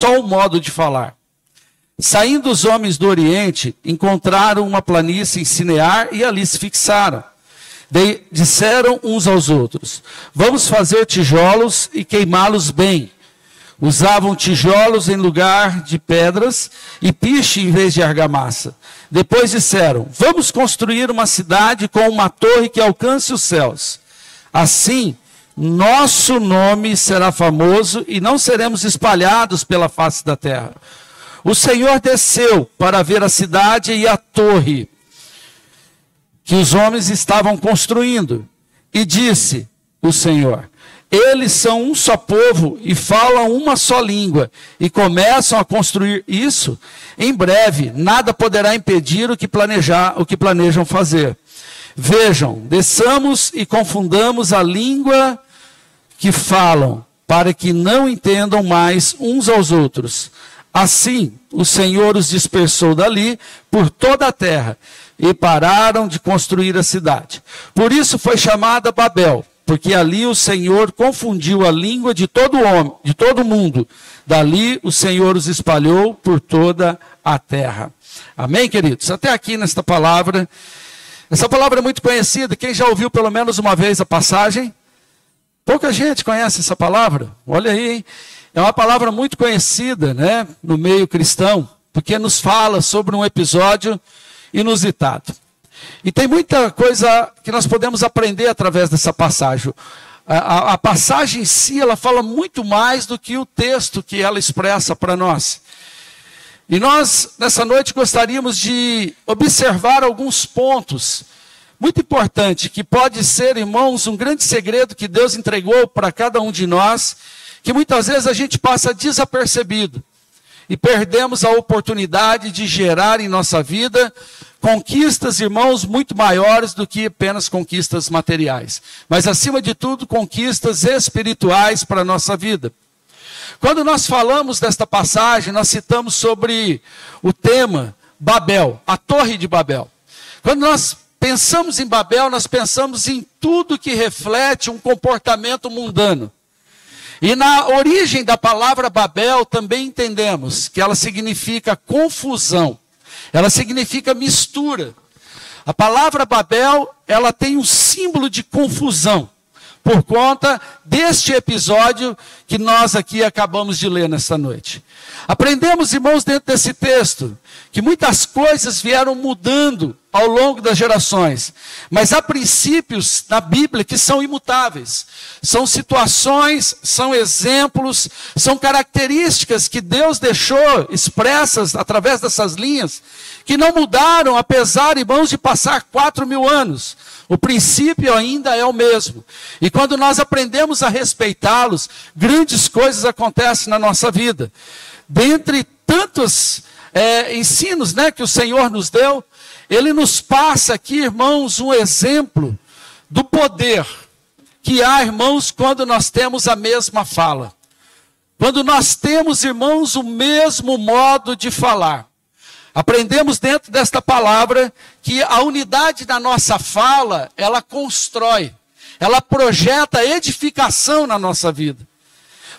só o modo de falar. Saindo os homens do Oriente, encontraram uma planície em Sinear e ali se fixaram. Daí disseram uns aos outros: vamos fazer tijolos e queimá-los bem. Usavam tijolos em lugar de pedras e piche em vez de argamassa. Depois disseram: vamos construir uma cidade com uma torre que alcance os céus. Assim, nosso nome será famoso e não seremos espalhados pela face da terra. O Senhor desceu para ver a cidade e a torre que os homens estavam construindo. E disse o Senhor: eles são um só povo e falam uma só língua, e começam a construir isso. Em breve, nada poderá impedir o que planejam fazer. Vejam, desçamos e confundamos a língua que falam, para que não entendam mais uns aos outros. Assim, o Senhor os dispersou dali por toda a terra, e pararam de construir a cidade. Por isso foi chamada Babel, porque ali o Senhor confundiu a língua de todo homem, de todo mundo. Dali o Senhor os espalhou por toda a terra. Amém, queridos? Até aqui nesta palavra. Essa palavra é muito conhecida. Quem já ouviu pelo menos uma vez a passagem? Pouca gente conhece essa palavra. Olha aí, hein? É uma palavra muito conhecida, né, no meio cristão, porque nos fala sobre um episódio inusitado. E tem muita coisa que nós podemos aprender através dessa passagem. A passagem em si, ela fala muito mais do que o texto que ela expressa para nós. E nós, nessa noite, gostaríamos de observar alguns pontos muito importantes, que pode ser, irmãos, um grande segredo que Deus entregou para cada um de nós, que muitas vezes a gente passa desapercebido. E perdemos a oportunidade de gerar em nossa vida conquistas, irmãos, muito maiores do que apenas conquistas materiais. Mas, acima de tudo, conquistas espirituais para a nossa vida. Quando nós falamos desta passagem, nós citamos sobre o tema Babel, a Torre de Babel. Quando nós pensamos em Babel, nós pensamos em tudo que reflete um comportamento mundano. E na origem da palavra Babel também entendemos que ela significa confusão. Ela significa mistura. A palavra Babel, ela tem um símbolo de confusão, por conta deste episódio que nós aqui acabamos de ler nesta noite. Aprendemos, irmãos, dentro desse texto, que muitas coisas vieram mudando ao longo das gerações, mas há princípios na Bíblia que são imutáveis. São situações, são exemplos, são características que Deus deixou expressas através dessas linhas, que não mudaram, apesar, irmãos, de passar 4.000 anos. O princípio ainda é o mesmo. E quando nós aprendemos a respeitá-los, grandes coisas acontecem na nossa vida. Dentre tantos ensinos, né, que o Senhor nos deu, Ele nos passa aqui, irmãos, um exemplo do poder que há, irmãos, quando nós temos a mesma fala. Quando nós temos, irmãos, o mesmo modo de falar. Aprendemos dentro desta palavra que a unidade da nossa fala, ela constrói, ela projeta edificação na nossa vida.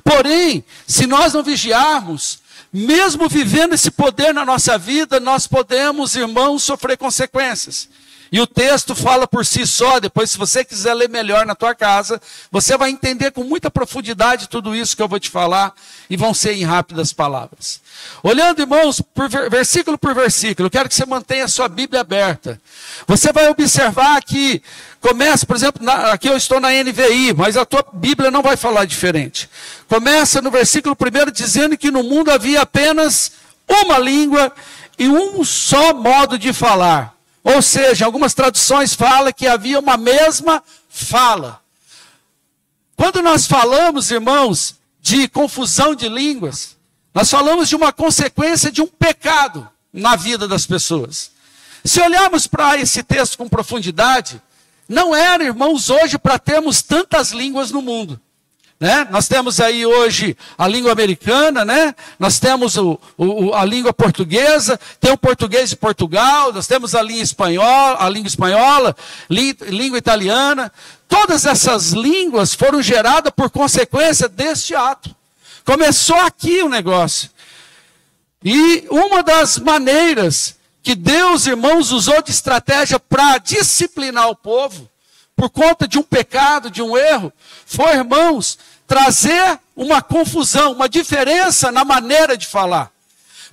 Porém, se nós não vigiarmos, mesmo vivendo esse poder na nossa vida, nós podemos, irmãos, sofrer consequências. E o texto fala por si só. Depois, se você quiser ler melhor na tua casa, você vai entender com muita profundidade tudo isso que eu vou te falar, e vão ser em rápidas palavras. Olhando, irmãos, versículo por versículo, eu quero que você mantenha a sua Bíblia aberta. Você vai observar que começa, por exemplo, aqui eu estou na NVI, mas a tua Bíblia não vai falar diferente. Começa no versículo 1 dizendo que no mundo havia apenas uma língua e um só modo de falar. Ou seja, algumas traduções falam que havia uma mesma fala. Quando nós falamos, irmãos, de confusão de línguas, nós falamos de uma consequência de um pecado na vida das pessoas. Se olharmos para esse texto com profundidade, não era, irmãos, hoje para termos tantas línguas no mundo. Né? Nós temos aí hoje a língua americana, né? Nós temos a língua portuguesa, tem o português de Portugal, nós temos a língua espanhola, língua italiana. Todas essas línguas foram geradas por consequência deste ato. Começou aqui o negócio. E uma das maneiras que Deus, irmãos, usou de estratégia para disciplinar o povo, por conta de um pecado, de um erro, foi, irmãos, trazer uma confusão, uma diferença na maneira de falar.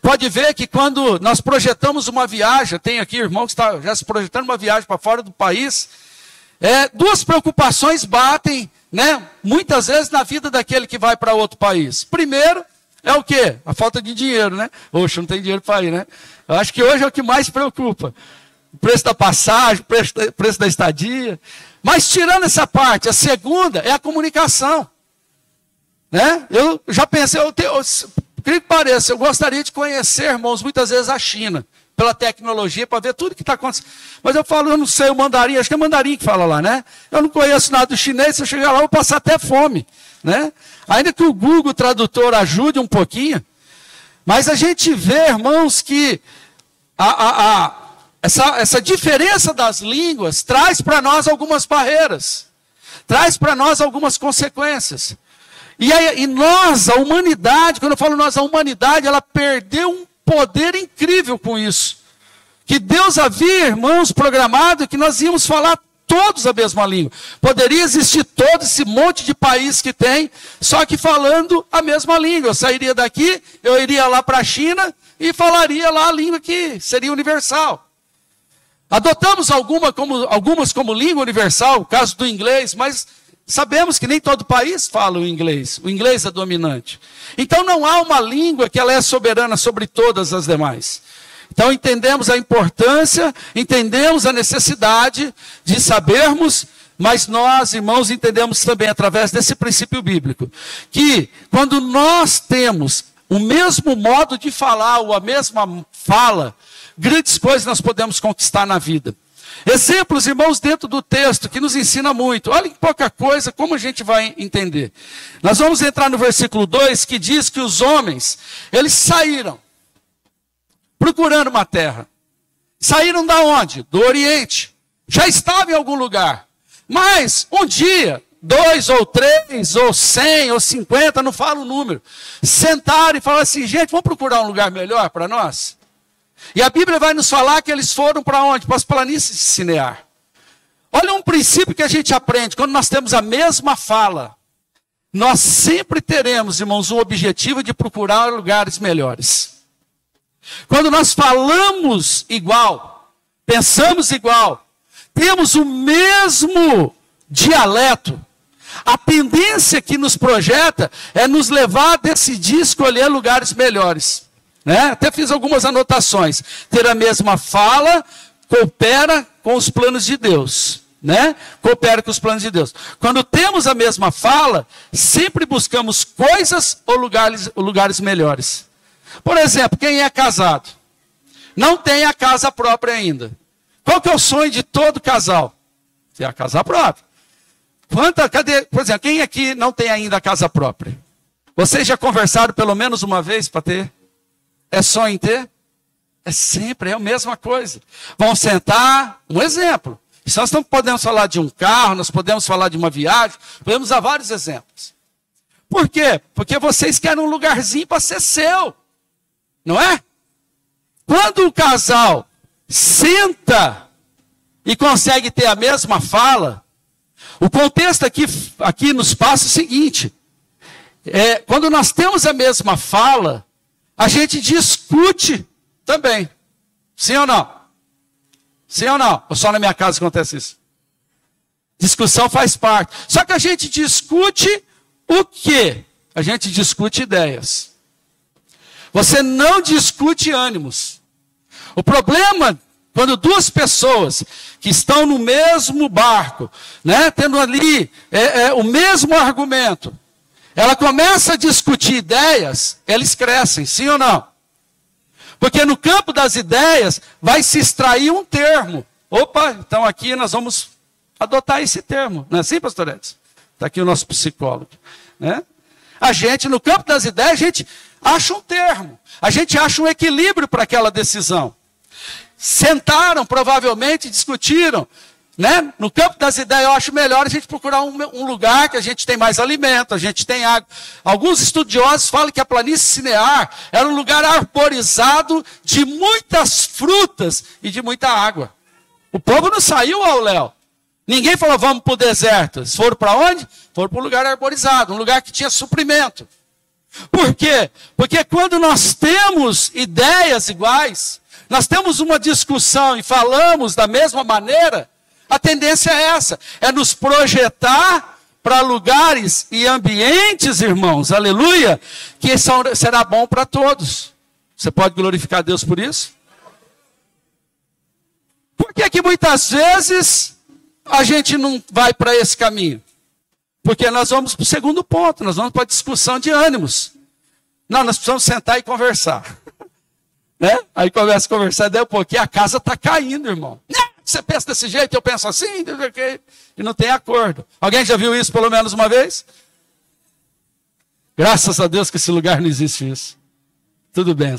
Pode ver que quando nós projetamos uma viagem, tem aqui irmão que está já se projetando uma viagem para fora do país, duas preocupações batem, né, muitas vezes na vida daquele que vai para outro país. Primeiro, é o quê? A falta de dinheiro, né? Poxa, não tem dinheiro para ir, né? Eu acho que hoje é o que mais preocupa. O preço da passagem, o preço da estadia. Mas tirando essa parte, a segunda é a comunicação. Né? Eu já pensei, creio que pareça, eu gostaria de conhecer, irmãos, muitas vezes a China, pela tecnologia, para ver tudo que está acontecendo. Mas eu falo, eu não sei o mandarim, acho que é mandarim que fala lá, né? Eu não conheço nada do chinês, se eu chegar lá eu vou passar até fome, né? Ainda que o Google Tradutor ajude um pouquinho, mas a gente vê, irmãos, que essa diferença das línguas traz para nós algumas barreiras, traz para nós algumas consequências. E nós, a humanidade, quando eu falo nós, a humanidade, ela perdeu um poder incrível com isso. Que Deus havia, irmãos, programado que nós íamos falar todos a mesma língua. Poderia existir todo esse monte de país que tem, só que falando a mesma língua. Eu sairia daqui, eu iria lá para a China e falaria lá a língua que seria universal. Adotamos algumas como língua universal, o caso do inglês, mas sabemos que nem todo país fala o inglês é dominante. Então não há uma língua que ela é soberana sobre todas as demais. Então entendemos a importância, entendemos a necessidade de sabermos, mas nós, irmãos, entendemos também através desse princípio bíblico, que quando nós temos o mesmo modo de falar ou a mesma fala, grandes coisas nós podemos conquistar na vida. Exemplos, irmãos, dentro do texto, que nos ensina muito. Olha que pouca coisa, como a gente vai entender. Nós vamos entrar no versículo 2, que diz que os homens, eles saíram, procurando uma terra. Saíram da onde? Do Oriente. Já estavam em algum lugar. Mas, um dia, 2 ou 3, ou 100, ou 50, não falo o número, sentaram e falaram assim, gente, vamos procurar um lugar melhor para nós? E a Bíblia vai nos falar que eles foram para onde? Para as planícies de Sinear. Olha um princípio que a gente aprende. Quando nós temos a mesma fala, nós sempre teremos, irmãos, um objetivo de procurar lugares melhores. Quando nós falamos igual, pensamos igual, temos o mesmo dialeto, a tendência que nos projeta é nos levar a decidir escolher lugares melhores. Né? Até fiz algumas anotações. Ter a mesma fala coopera com os planos de Deus. Né? Coopera com os planos de Deus. Quando temos a mesma fala, sempre buscamos coisas ou lugares melhores. Por exemplo, quem é casado? Não tem a casa própria ainda. Qual que é o sonho de todo casal? Ter a casa própria. Por exemplo, quem aqui não tem ainda a casa própria? Vocês já conversaram pelo menos uma vez para ter? É sonho em ter? É sempre, é a mesma coisa. Vão sentar, um exemplo. Se nós não podemos falar de um carro, nós podemos falar de uma viagem, podemos usar vários exemplos. Por quê? Porque vocês querem um lugarzinho para ser seu. Não é? Quando o casal senta e consegue ter a mesma fala, o contexto aqui nos passa o seguinte. Quando nós temos a mesma fala, a gente discute também. Sim ou não? Sim ou não? Ou só na minha casa acontece isso? Discussão faz parte. Só que a gente discute o quê? A gente discute ideias. Você não discute ânimos. O problema, quando duas pessoas que estão no mesmo barco, né, tendo ali o mesmo argumento, ela começa a discutir ideias, eles crescem, sim ou não? Porque no campo das ideias vai se extrair um termo. Opa, então aqui nós vamos adotar esse termo. Não é assim, pastor Edson? Está aqui o nosso psicólogo. Né? A gente, no campo das ideias, a gente acha um termo. A gente acha um equilíbrio para aquela decisão. Sentaram, provavelmente, discutiram. Né? No campo das ideias, eu acho melhor a gente procurar um lugar que a gente tem mais alimento, a gente tem água. Alguns estudiosos falam que a planície Cinear era um lugar arborizado de muitas frutas e de muita água. O povo não saiu ao léu. Ninguém falou, vamos para o deserto. Eles foram para onde? Foram para um lugar arborizado, um lugar que tinha suprimento. Por quê? Porque quando nós temos ideias iguais, nós temos uma discussão e falamos da mesma maneira, a tendência é essa, é nos projetar para lugares e ambientes, irmãos, aleluia, que será bom para todos. Você pode glorificar a Deus por isso? Por que que muitas vezes a gente não vai para esse caminho? Porque nós vamos para o segundo ponto, nós vamos para a discussão de ânimos. Não, nós precisamos sentar e conversar. Né? Aí começa a conversar, daí um pouquinho, a casa está caindo, irmão. Você pensa desse jeito, eu penso assim, e não tem acordo. Alguém já viu isso pelo menos uma vez? Graças a Deus que esse lugar não existe isso. Tudo bem.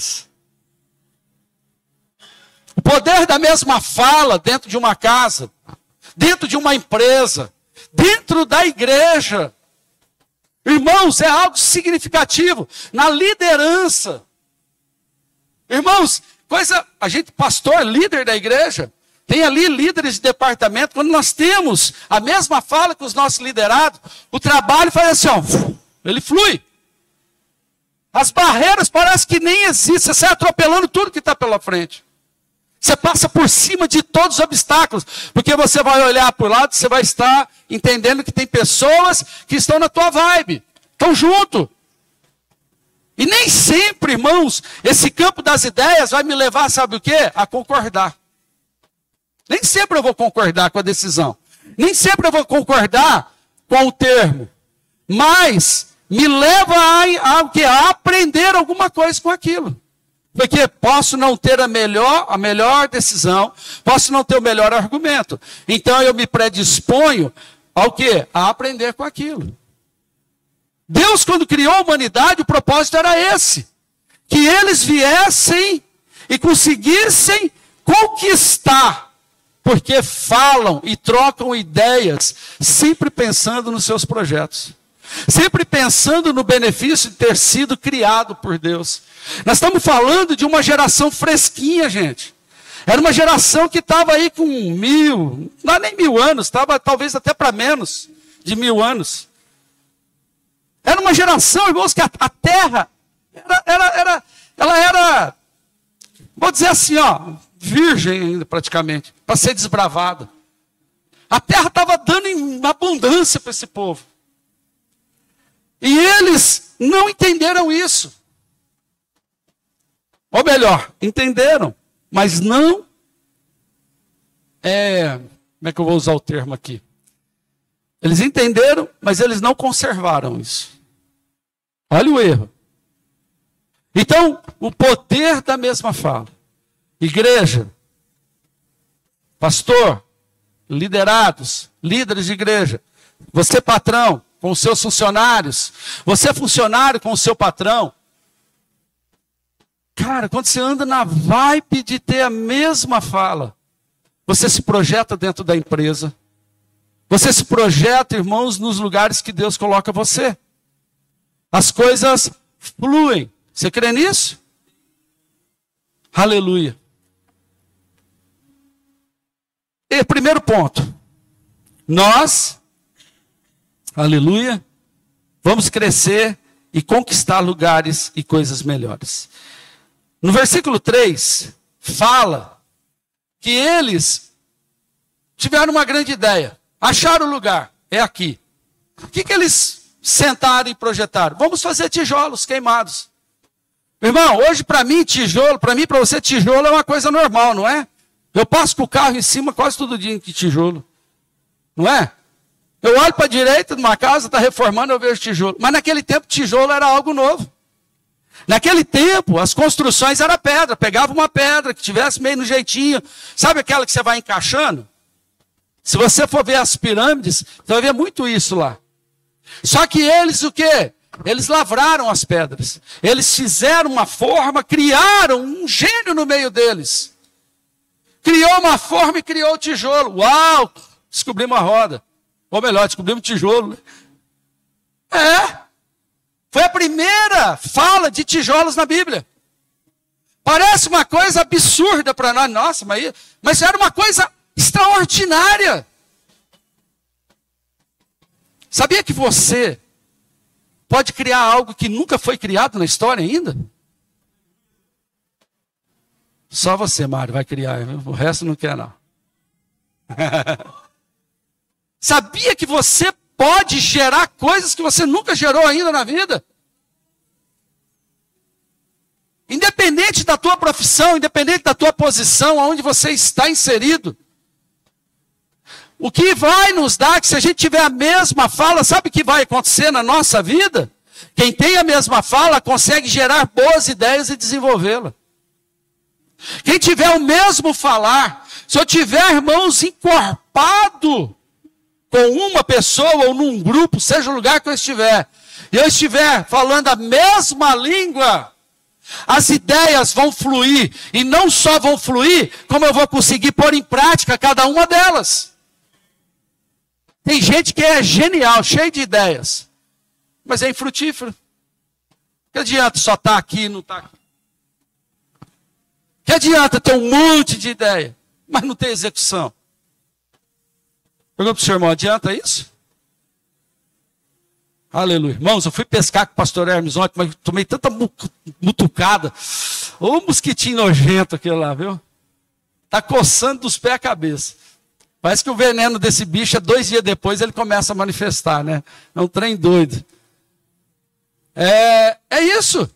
O poder da mesma fala dentro de uma casa, dentro de uma empresa, dentro da igreja. Irmãos, é algo significativo. Na liderança. Irmãos, a gente, pastor, líder da igreja, tem ali líderes de departamento, quando nós temos a mesma fala que os nossos liderados, o trabalho faz assim, ó, ele flui. As barreiras parece que nem existem, você sai atropelando tudo que está pela frente. Você passa por cima de todos os obstáculos, porque você vai olhar para o lado, você vai estar entendendo que tem pessoas que estão na tua vibe, estão junto. E nem sempre, irmãos, esse campo das ideias vai me levar, sabe o quê? A concordar. Nem sempre eu vou concordar com a decisão. Nem sempre eu vou concordar com o termo. Mas me leva a aprender alguma coisa com aquilo. Porque posso não ter a melhor decisão, posso não ter o melhor argumento. Então eu me predisponho ao quê? A aprender com aquilo. Deus, quando criou a humanidade, o propósito era esse. Que eles viessem e conseguissem conquistar. Porque falam e trocam ideias, sempre pensando nos seus projetos. Sempre pensando no benefício de ter sido criado por Deus. Nós estamos falando de uma geração fresquinha, gente. Era uma geração que estava aí com 1000, não é nem 1000 anos, estava talvez até para menos de 1000 anos. Era uma geração, irmãos, que a terra, ela era, vou dizer assim, ó, virgem ainda praticamente, para ser desbravada. A terra estava dando em abundância para esse povo. E eles não entenderam isso. Ou melhor, entenderam, mas não... como é que eu vou usar o termo aqui? Eles entenderam, mas eles não conservaram isso. Olha o erro. Então, o poder da mesma fala. Igreja, pastor, liderados, líderes de igreja, você patrão, com os seus funcionários, você funcionário com o seu patrão. Cara, quando você anda na vibe de ter a mesma fala, você se projeta dentro da empresa, você se projeta, irmãos, nos lugares que Deus coloca você. As coisas fluem. Você crê nisso? Aleluia. E primeiro ponto. Nós, aleluia, vamos crescer e conquistar lugares e coisas melhores. No versículo 3, fala que eles tiveram uma grande ideia. Acharam o lugar, é aqui. O que eles sentaram e projetaram? Vamos fazer tijolos queimados. Irmão, hoje para mim tijolo, para você tijolo é uma coisa normal, não é? Eu passo com o carro em cima quase todo dia de tijolo. Não é? Eu olho para a direita de uma casa, está reformando, eu vejo tijolo. Mas naquele tempo tijolo era algo novo. Naquele tempo, as construções eram pedra. Pegava uma pedra que tivesse meio no jeitinho. Sabe aquela que você vai encaixando? Se você for ver as pirâmides, você vai ver muito isso lá. Só que eles o quê? Eles lavraram as pedras. Eles fizeram uma forma, criaram um gênio no meio deles. Criou uma forma e criou o tijolo. Uau! Descobrimos a roda. Ou melhor, descobrimos tijolo. Né? Foi a primeira fala de tijolos na Bíblia. Parece uma coisa absurda para nós. Nossa, mas era uma coisa extraordinária. Sabia que você pode criar algo que nunca foi criado na história ainda? Só você, Mário, vai criar. O resto não quer, não. Sabia que você pode gerar coisas que você nunca gerou ainda na vida? Independente da tua profissão, independente da tua posição, aonde você está inserido. O que vai nos dar, que se a gente tiver a mesma fala, sabe o que vai acontecer na nossa vida? Quem tem a mesma fala consegue gerar boas ideias e desenvolvê-la. Quem tiver o mesmo falar, se eu tiver, irmãos, encorpado com uma pessoa ou num grupo, seja o lugar que eu estiver, e eu estiver falando a mesma língua, as ideias vão fluir, e não só vão fluir, como eu vou conseguir pôr em prática cada uma delas. Tem gente que é genial, cheio de ideias, mas é infrutífero. Que adianta só estar aqui e não estar aqui? Que adianta ter um monte de ideia, mas não ter execução? Pergunta para o seu irmão, adianta isso? Aleluia. Irmãos, eu fui pescar com o pastor Hermes ontem, mas tomei tanta mutucada. Ô mosquitinho nojento aquele lá, viu? Está coçando dos pés à cabeça. Parece que o veneno desse bicho, 2 dias depois, ele começa a manifestar, né? É um trem doido. É isso.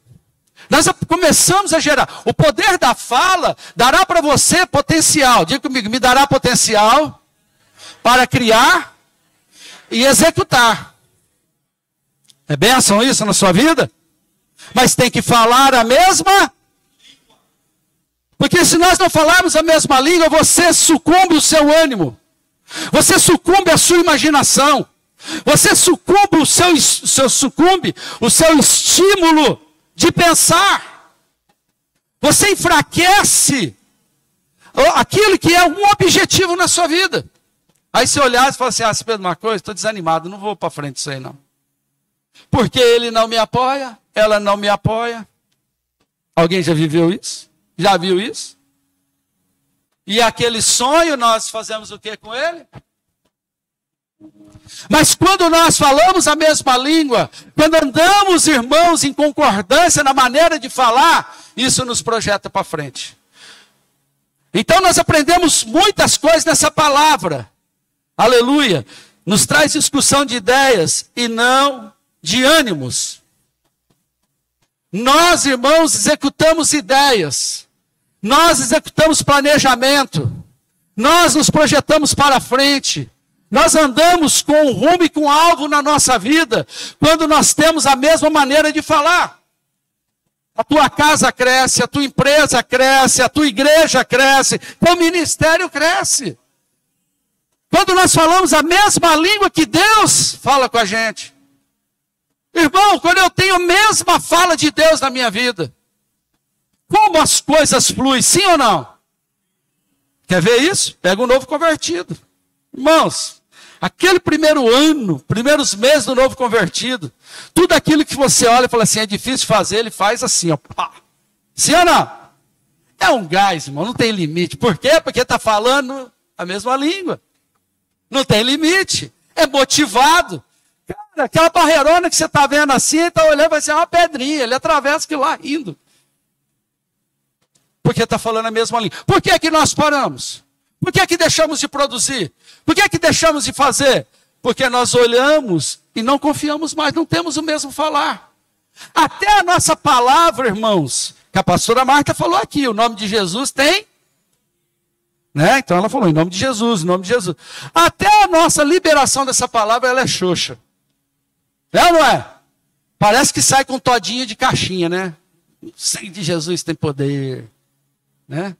Nós começamos a gerar. O poder da fala dará para você potencial. Diga comigo, me dará potencial para criar e executar. É bênção isso na sua vida? Mas tem que falar a mesma. Porque se nós não falarmos a mesma língua, você sucumbe o seu ânimo. Você sucumbe a sua imaginação. Você sucumbe o seu estímulo de pensar. Você enfraquece aquilo que é um objetivo na sua vida. Aí você olhar e fala assim, se Pedro uma coisa, estou desanimado, não vou para frente disso aí não. Porque ele não me apoia, ela não me apoia. Alguém já viveu isso? Já viu isso? E aquele sonho nós fazemos o que com ele? Mas quando nós falamos a mesma língua, quando andamos, irmãos, em concordância na maneira de falar, isso nos projeta para frente. Então nós aprendemos muitas coisas nessa palavra. Aleluia. Nos traz discussão de ideias e não de ânimos. Nós, irmãos, executamos ideias. Nós executamos planejamento. Nós nos projetamos para frente. Nós andamos com um rumo e com alvo na nossa vida quando nós temos a mesma maneira de falar. A tua casa cresce, a tua empresa cresce, a tua igreja cresce, teu ministério cresce. Quando nós falamos a mesma língua que Deus fala com a gente. Irmão, quando eu tenho a mesma fala de Deus na minha vida, como as coisas fluem, sim ou não? Quer ver isso? Pega um novo convertido. Irmãos, aquele primeiro ano, primeiros meses do novo convertido, tudo aquilo que você olha e fala assim, é difícil fazer, ele faz assim, ó. Pá. Sim ou não? É um gás, irmão, não tem limite. Por quê? Porque está falando a mesma língua. Não tem limite. É motivado. Cara, aquela barreirona que você está vendo assim, ele está olhando, vai ser uma pedrinha, ele atravessa aquilo lá rindo. Porque está falando a mesma língua. Por que nós paramos? Por que deixamos de produzir? Por que deixamos de fazer? Porque nós olhamos e não confiamos mais, não temos o mesmo falar. Até a nossa palavra, irmãos, que a pastora Marta falou aqui, o nome de Jesus tem, né? Então ela falou, em nome de Jesus, em nome de Jesus. Até a nossa liberação dessa palavra, ela é xoxa. É ou não é? Parece que sai com todinha de caixinha, né? O sangue de Jesus tem poder, né?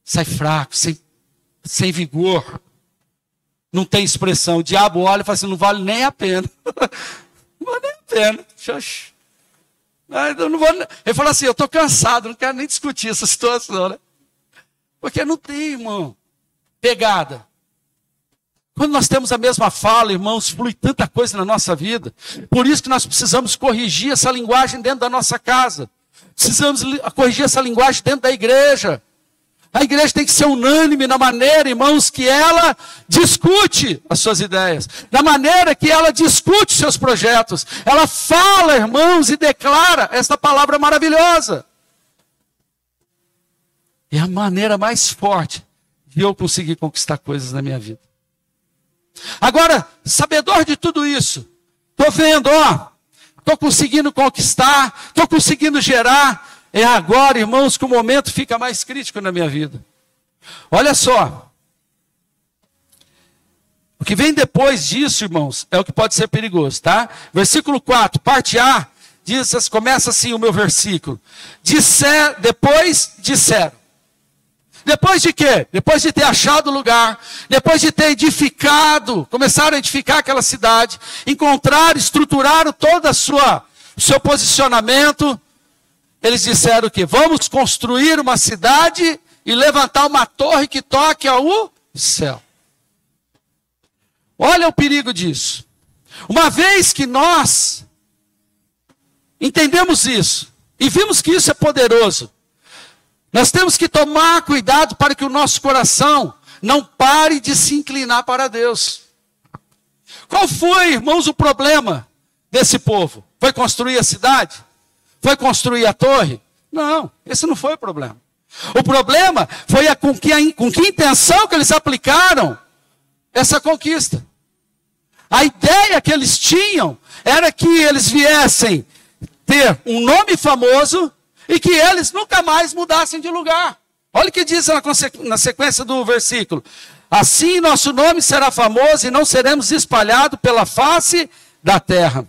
Sai fraco, sem vigor. Não tem expressão. O diabo olha e fala assim, não vale nem a pena. Não vale nem a pena. Xoxa. Ele fala assim, eu estou cansado, não quero nem discutir essa situação, né? Porque não tem, irmão, pegada. Quando nós temos a mesma fala, irmãos, flui tanta coisa na nossa vida. Por isso que nós precisamos corrigir essa linguagem dentro da nossa casa. Precisamos corrigir essa linguagem dentro da igreja. A igreja tem que ser unânime na maneira, irmãos, que ela discute as suas ideias. Na maneira que ela discute seus projetos. Ela fala, irmãos, e declara esta palavra maravilhosa. É a maneira mais forte de eu conseguir conquistar coisas na minha vida. Agora, sabedor de tudo isso, estou vendo, estou conseguindo conquistar, estou conseguindo gerar. É agora, irmãos, que o momento fica mais crítico na minha vida. Olha só. O que vem depois disso, irmãos, é o que pode ser perigoso, tá? Versículo 4, parte A, começa assim o meu versículo. Depois disseram. Depois de quê? Depois de ter achado o lugar, depois de ter edificado, começaram a edificar aquela cidade, encontraram, estruturaram todo o seu posicionamento, eles disseram que vamos construir uma cidade e levantar uma torre que toque ao céu. Olha o perigo disso. Uma vez que nós entendemos isso e vimos que isso é poderoso, nós temos que tomar cuidado para que o nosso coração não pare de se inclinar para Deus. Qual foi, irmãos, o problema desse povo? Foi construir a cidade? Foi construir a torre? Não, esse não foi o problema. O problema foi com que intenção que eles aplicaram essa conquista. A ideia que eles tinham era que eles viessem ter um nome famoso e que eles nunca mais mudassem de lugar. Olha o que diz na sequência do versículo. Assim nosso nome será famoso e não seremos espalhados pela face da terra.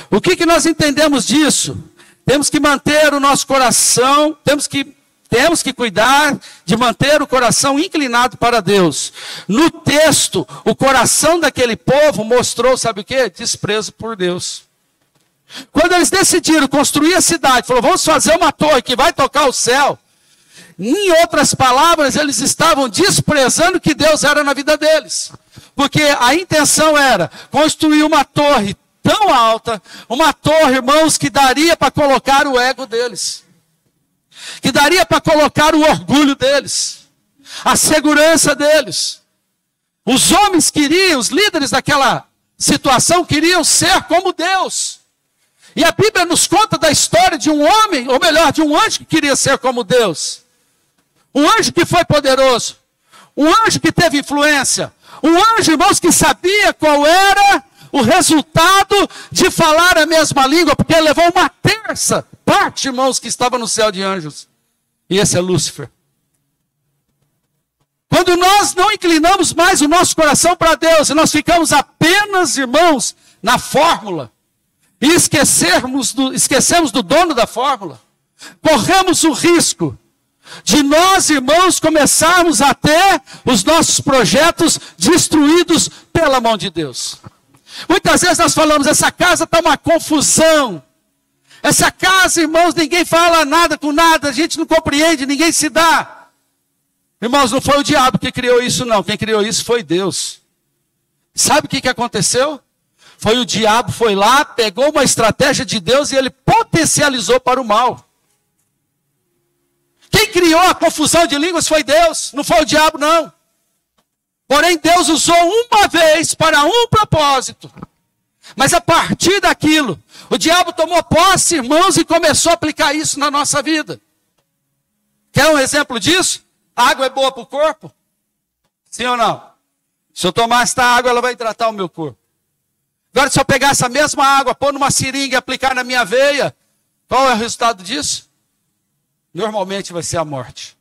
O que nós entendemos disso? Temos que manter o nosso coração, temos que cuidar de manter o coração inclinado para Deus. No texto, o coração daquele povo mostrou, sabe o quê? Desprezo por Deus. Quando eles decidiram construir a cidade, falou, vamos fazer uma torre que vai tocar o céu. Em outras palavras, eles estavam desprezando o que Deus era na vida deles. Porque a intenção era construir uma torre tão alta, uma torre, irmãos, que daria para colocar o ego deles. Que daria para colocar o orgulho deles. A segurança deles. Os homens queriam, os líderes daquela situação queriam ser como Deus. E a Bíblia nos conta da história de um homem, ou melhor, de um anjo que queria ser como Deus. Um anjo que foi poderoso. Um anjo que teve influência. Um anjo, irmãos, que sabia qual era o resultado de falar a mesma língua, porque ele levou uma terça parte, irmãos, que estava no céu de anjos. E esse é Lúcifer. Quando nós não inclinamos mais o nosso coração para Deus, e nós ficamos apenas, irmãos, na fórmula, e esquecemos do dono da fórmula, corremos o risco de nós, irmãos, começarmos a ter os nossos projetos destruídos pela mão de Deus. Muitas vezes nós falamos, essa casa está uma confusão. Essa casa, irmãos, ninguém fala nada com nada, a gente não compreende, ninguém se dá. Irmãos, não foi o diabo que criou isso, não. Quem criou isso foi Deus. Sabe o que aconteceu? Foi o diabo, foi lá, pegou uma estratégia de Deus e ele potencializou para o mal. Quem criou a confusão de línguas foi Deus, não foi o diabo, não. Porém, Deus usou uma vez para um propósito. Mas a partir daquilo, o diabo tomou posse, irmãos, e começou a aplicar isso na nossa vida. Quer um exemplo disso? A água é boa para o corpo? Sim ou não? Se eu tomar esta água, ela vai hidratar o meu corpo. Agora, se eu pegar essa mesma água, pôr numa seringa e aplicar na minha veia, qual é o resultado disso? Normalmente vai ser a morte.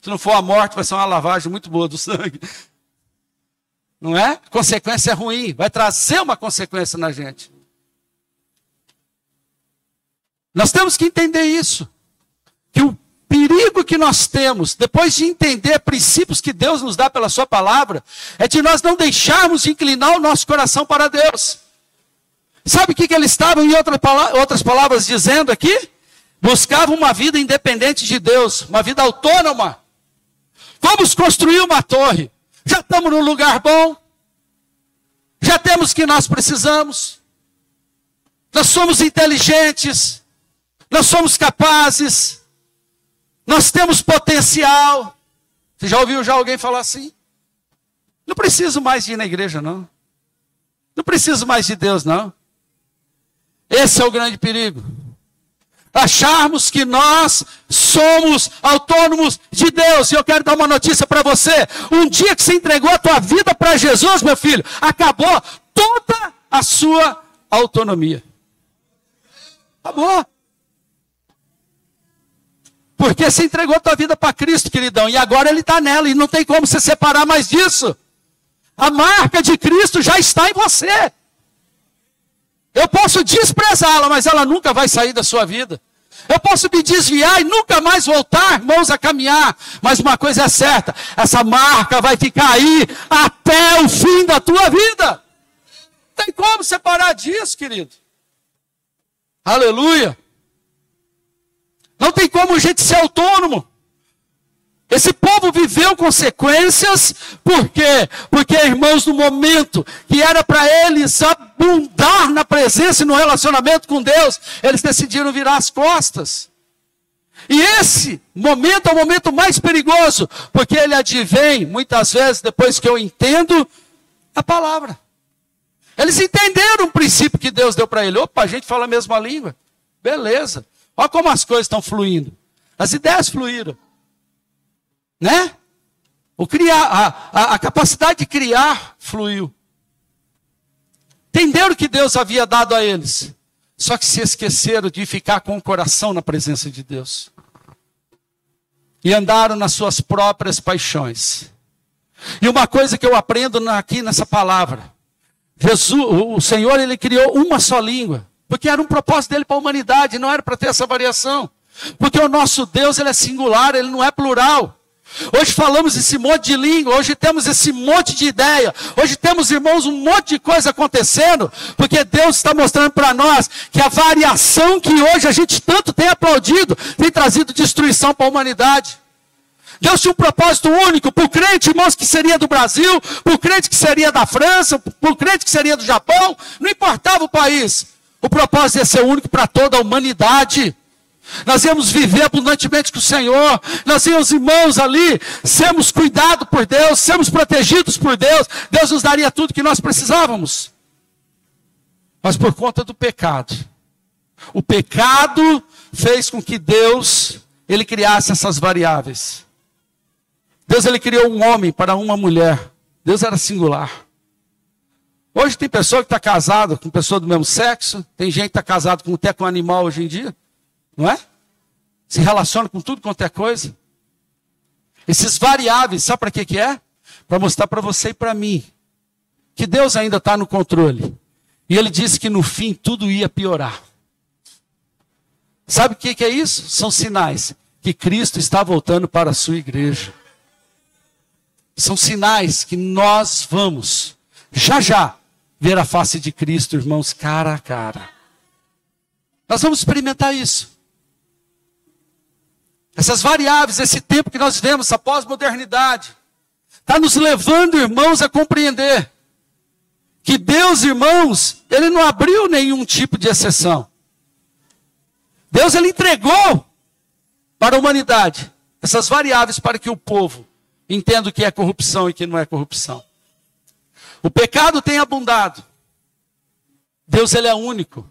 Se não for a morte, vai ser uma lavagem muito boa do sangue. Não é? A consequência é ruim. Vai trazer uma consequência na gente. Nós temos que entender isso. Que o perigo que nós temos, depois de entender princípios que Deus nos dá pela sua palavra, é de nós não deixarmos de inclinar o nosso coração para Deus. Sabe o que eles estavam, em outras palavras, dizendo aqui? Buscavam uma vida independente de Deus, uma vida autônoma. Vamos construir uma torre. Já estamos num lugar bom. Já temos o que nós precisamos. Nós somos inteligentes. Nós somos capazes. Nós temos potencial. Você já ouviu alguém falar assim? Não preciso mais de ir na igreja, não. Não preciso mais de Deus, não. Esse é o grande perigo. Acharmos que nós somos autônomos de Deus. E eu quero dar uma notícia para você. Um dia que você entregou a tua vida para Jesus, meu filho, acabou toda a sua autonomia. Acabou. Porque você entregou a tua vida para Cristo, queridão. E agora Ele está nela. E não tem como você separar mais disso. A marca de Cristo já está em você. Eu posso desprezá-la, mas ela nunca vai sair da sua vida. Eu posso me desviar e nunca mais voltar, irmãos, a caminhar. Mas uma coisa é certa, essa marca vai ficar aí até o fim da tua vida. Não tem como separar disso, querido. Aleluia. Não tem como a gente ser autônomo. Esse povo viveu consequências, por quê? Porque, irmãos, no momento que era para eles abundar na presença e no relacionamento com Deus, eles decidiram virar as costas. E esse momento é o momento mais perigoso, porque ele advém, muitas vezes, depois que eu entendo a palavra. Eles entenderam o princípio que Deus deu para eles. Opa, a gente fala a mesma língua. Beleza. Olha como as coisas estão fluindo. As ideias fluíram. Né? A capacidade de criar fluiu. Entenderam o que Deus havia dado a eles. Só que se esqueceram de ficar com o coração na presença de Deus. E andaram nas suas próprias paixões. E uma coisa que eu aprendo aqui nessa palavra. O Senhor, Ele criou uma só língua. Porque era um propósito dele para a humanidade. Não era para ter essa variação. Porque o nosso Deus, Ele é singular, Ele não é plural. Hoje falamos esse monte de língua, hoje temos esse monte de ideia, hoje temos, irmãos, um monte de coisa acontecendo, porque Deus está mostrando para nós que a variação que hoje a gente tanto tem aplaudido, tem trazido destruição para a humanidade. Deus tinha um propósito único, para o crente, irmãos, que seria do Brasil, para o crente que seria da França, para o crente que seria do Japão, não importava o país, o propósito ia ser único para toda a humanidade. Nós íamos viver abundantemente com o Senhor. Nós íamos, irmãos, ali, sermos cuidados por Deus, sermos protegidos por Deus. Deus nos daria tudo que nós precisávamos. Mas por conta do pecado. O pecado fez com que Deus, Ele criasse essas variáveis. Deus, Ele criou um homem para uma mulher. Deus era singular. Hoje tem pessoa que está casada com pessoa do mesmo sexo. Tem gente que está casada até com animal hoje em dia. Não é? Se relaciona com tudo quanto é coisa. Esses variáveis, sabe para que é? Para mostrar para você e para mim que Deus ainda está no controle. E Ele disse que no fim tudo ia piorar. Sabe o que é isso? São sinais que Cristo está voltando para a sua igreja. São sinais que nós vamos, já, ver a face de Cristo, irmãos, cara a cara. Nós vamos experimentar isso. Essas variáveis, esse tempo que nós vivemos, essa pós-modernidade, está nos levando, irmãos, a compreender que Deus, irmãos, Ele não abriu nenhum tipo de exceção. Deus, Ele entregou para a humanidade essas variáveis para que o povo entenda o que é corrupção e o que não é corrupção. O pecado tem abundado. Deus, Ele é único.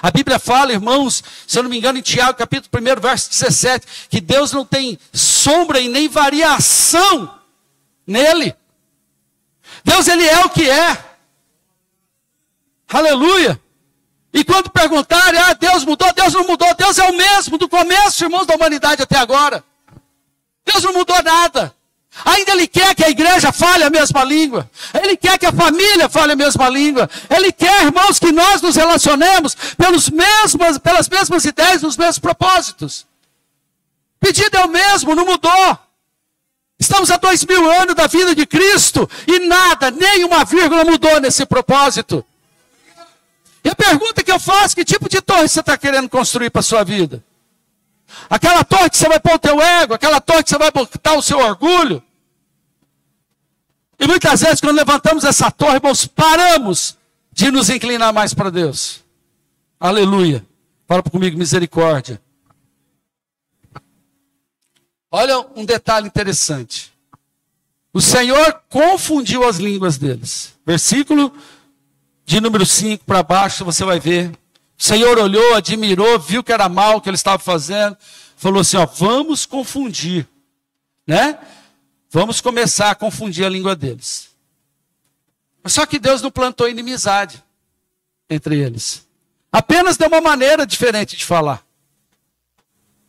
A Bíblia fala, irmãos, se eu não me engano, em Tiago, capítulo 1, verso 17, que Deus não tem sombra e nem variação nele. Deus, Ele é o que é. Aleluia. E quando perguntarem, Deus mudou, Deus não mudou, Deus é o mesmo do começo, irmãos, da humanidade até agora. Deus não mudou nada. Ainda Ele quer que a igreja fale a mesma língua. Ele quer que a família fale a mesma língua. Ele quer, irmãos, que nós nos relacionemos pelas mesmas ideias, nos mesmos propósitos. O pedido é o mesmo, não mudou. Estamos há 2000 anos da vida de Cristo e nada, nem uma vírgula mudou nesse propósito. E a pergunta que eu faço, que tipo de torre você está querendo construir para a sua vida? Aquela torre que você vai pôr o teu ego, aquela torre que você vai botar o seu orgulho. E muitas vezes, quando levantamos essa torre, irmãos, paramos de nos inclinar mais para Deus. Aleluia. Fala comigo, misericórdia. Olha um detalhe interessante. O Senhor confundiu as línguas deles. Versículo de número 5 para baixo, você vai ver. O Senhor olhou, admirou, viu que era mal o que ele estava fazendo. Falou assim, ó, vamos confundir. Né? Vamos começar a confundir a língua deles. Só que Deus não plantou inimizade entre eles. Apenas deu uma maneira diferente de falar.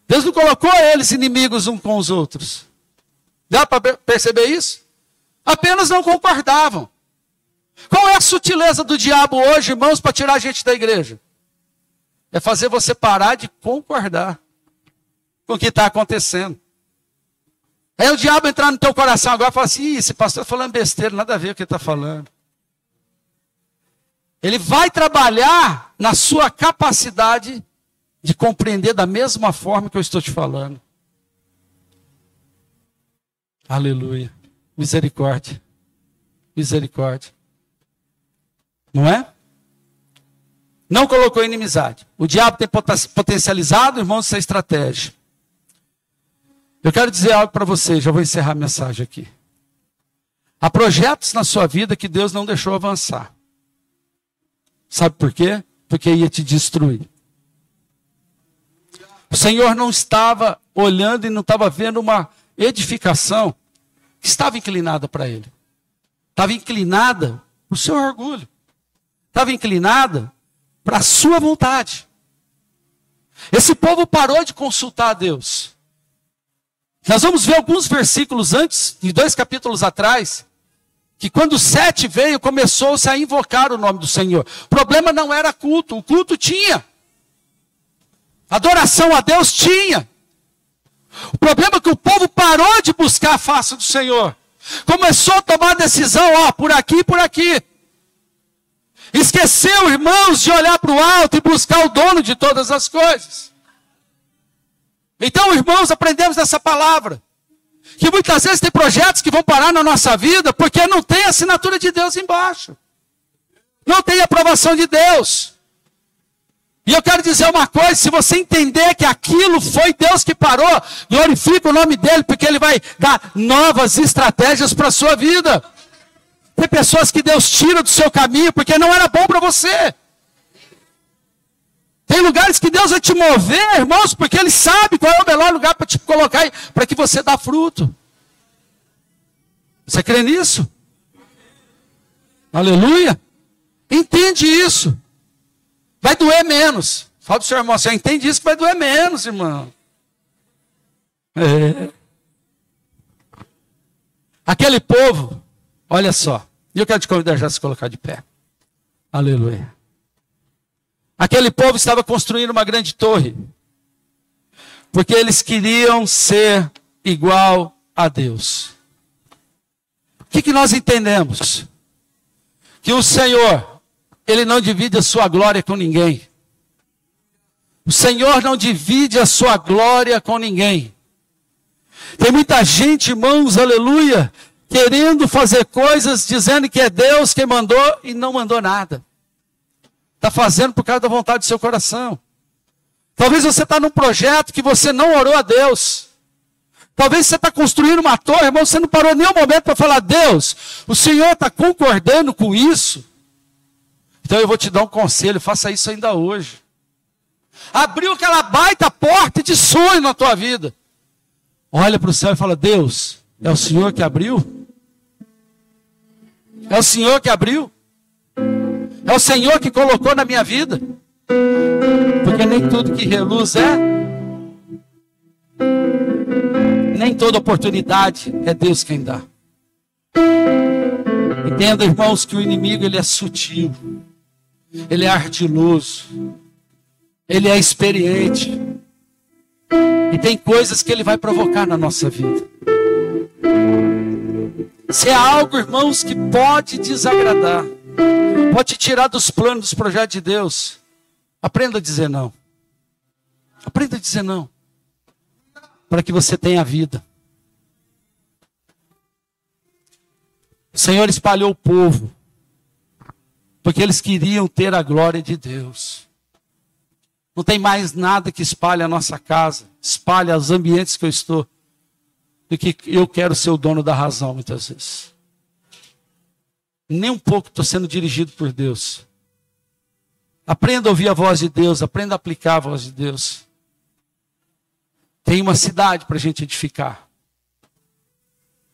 Deus não colocou eles inimigos uns com os outros. Dá para perceber isso? Apenas não concordavam. Qual é a sutileza do diabo hoje, irmãos, para tirar a gente da igreja? É fazer você parar de concordar com o que está acontecendo. Aí o diabo entrar no teu coração agora e falar assim, esse pastor está falando besteira, nada a ver com o que ele está falando. Ele vai trabalhar na sua capacidade de compreender da mesma forma que eu estou te falando. Aleluia. Misericórdia. Misericórdia. Não é? Não colocou inimizade. O diabo tem potencializado, irmãos, essa estratégia. Eu quero dizer algo para vocês, já vou encerrar a mensagem aqui. Há projetos na sua vida que Deus não deixou avançar. Sabe por quê? Porque ia te destruir. O Senhor não estava olhando e não estava vendo uma edificação que estava inclinada para Ele. Estava inclinada para o seu orgulho. Estava inclinada para a sua vontade. Esse povo parou de consultar a Deus. Nós vamos ver alguns versículos antes, de 2 capítulos atrás, que quando Sete veio, começou-se a invocar o nome do Senhor. O problema não era culto, o culto tinha. Adoração a Deus tinha. O problema é que o povo parou de buscar a face do Senhor. Começou a tomar decisão, ó, por aqui e por aqui. Esqueceu, irmãos, de olhar para o alto e buscar o dono de todas as coisas. Então, irmãos, aprendemos dessa palavra. Que muitas vezes tem projetos que vão parar na nossa vida porque não tem a assinatura de Deus embaixo. Não tem a aprovação de Deus. E eu quero dizer uma coisa, se você entender que aquilo foi Deus que parou, glorifica o nome dele, porque ele vai dar novas estratégias para a sua vida. Tem pessoas que Deus tira do seu caminho porque não era bom para você. Tem lugares que Deus vai te mover, irmãos, porque Ele sabe qual é o melhor lugar para te colocar para que você dê fruto. Você crê nisso? Aleluia. Entende isso. Vai doer menos. Fala para o seu irmão, você entende isso que vai doer menos, irmão. É. Aquele povo, olha só. E eu quero te convidar já a se colocar de pé. Aleluia. Aquele povo estava construindo uma grande torre. Porque eles queriam ser igual a Deus. O que nós entendemos? Que o Senhor, Ele não divide a sua glória com ninguém. O Senhor não divide a sua glória com ninguém. Tem muita gente, irmãos, aleluia, querendo fazer coisas, dizendo que é Deus quem mandou e não mandou nada. Está fazendo por causa da vontade do seu coração. Talvez você está num projeto que você não orou a Deus. Talvez você está construindo uma torre, irmão, você não parou nenhum momento para falar, Deus, o Senhor está concordando com isso? Então eu vou te dar um conselho, faça isso ainda hoje. Abriu aquela baita porta de sonho na tua vida. Olha para o céu e fala, Deus, é o Senhor que abriu? É o Senhor que abriu? É o Senhor que colocou na minha vida? Porque nem tudo que reluz nem toda oportunidade é Deus quem dá. Entenda, irmãos, que o inimigo ele é sutil, ele é ardiloso, ele é experiente. E tem coisas que ele vai provocar na nossa vida. Se é algo, irmãos, que pode desagradar, pode te tirar dos planos, dos projetos de Deus, aprenda a dizer não. Aprenda a dizer não. Para que você tenha vida. Senhor espalhou o povo, porque eles queriam ter a glória de Deus. Não tem mais nada que espalhe a nossa casa, espalhe os ambientes que eu estou, do que eu quero ser o dono da razão, muitas vezes. Nem um pouco estou sendo dirigido por Deus. Aprenda a ouvir a voz de Deus, aprenda a aplicar a voz de Deus. Tem uma cidade para a gente edificar.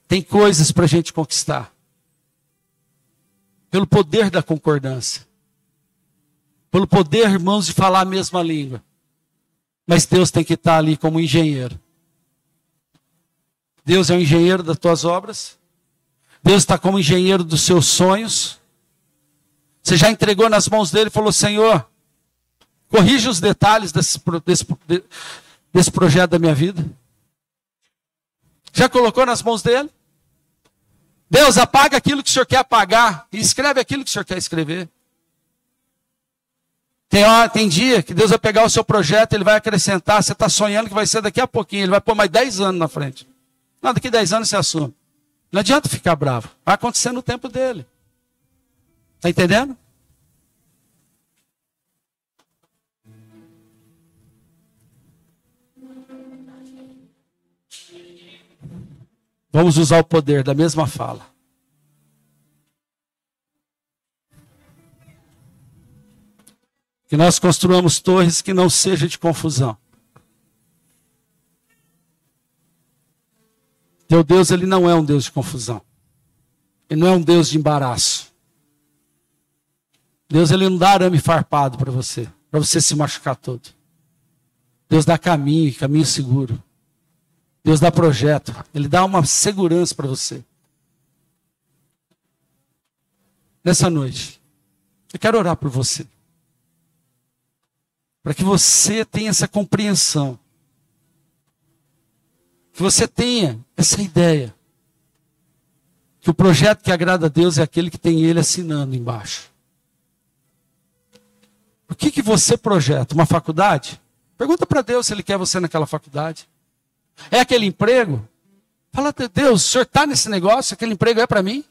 Tem coisas para a gente conquistar. Pelo poder da concordância. Pelo poder, irmãos, de falar a mesma língua. Mas Deus tem que estar ali como engenheiro. Deus é o engenheiro das tuas obras. Deus está como engenheiro dos seus sonhos. Você já entregou nas mãos dele e falou: Senhor, corrija os detalhes desse projeto da minha vida. Já colocou nas mãos dele? Deus, apaga aquilo que o Senhor quer apagar e escreve aquilo que o Senhor quer escrever. Tem dia que Deus vai pegar o seu projeto, Ele vai acrescentar. Você está sonhando que vai ser daqui a pouquinho, Ele vai pôr mais 10 anos na frente. Não, daqui a 10 anos você assume. Não adianta ficar bravo. Vai acontecer no tempo dele. Está entendendo? Vamos usar o poder da mesma fala. Que nós construamos torres que não seja de confusão. Teu Deus, Ele não é um Deus de confusão. Ele não é um Deus de embaraço. Deus, Ele não dá arame farpado para você se machucar todo. Deus dá caminho seguro. Deus dá projeto. Ele dá uma segurança para você. Nessa noite, eu quero orar por você. Para que você tenha essa compreensão. Que você tenha essa ideia. Que o projeto que agrada a Deus é aquele que tem Ele assinando embaixo. O que você projeta? Uma faculdade? Pergunta para Deus se Ele quer você naquela faculdade. É aquele emprego? Fala, Deus, o Senhor está nesse negócio? Aquele emprego é para mim?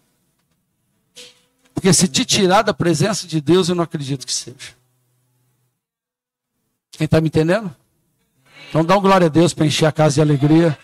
Porque se te tirar da presença de Deus, eu não acredito que seja. Quem está me entendendo? Então dá um glória a Deus para encher a casa de alegria.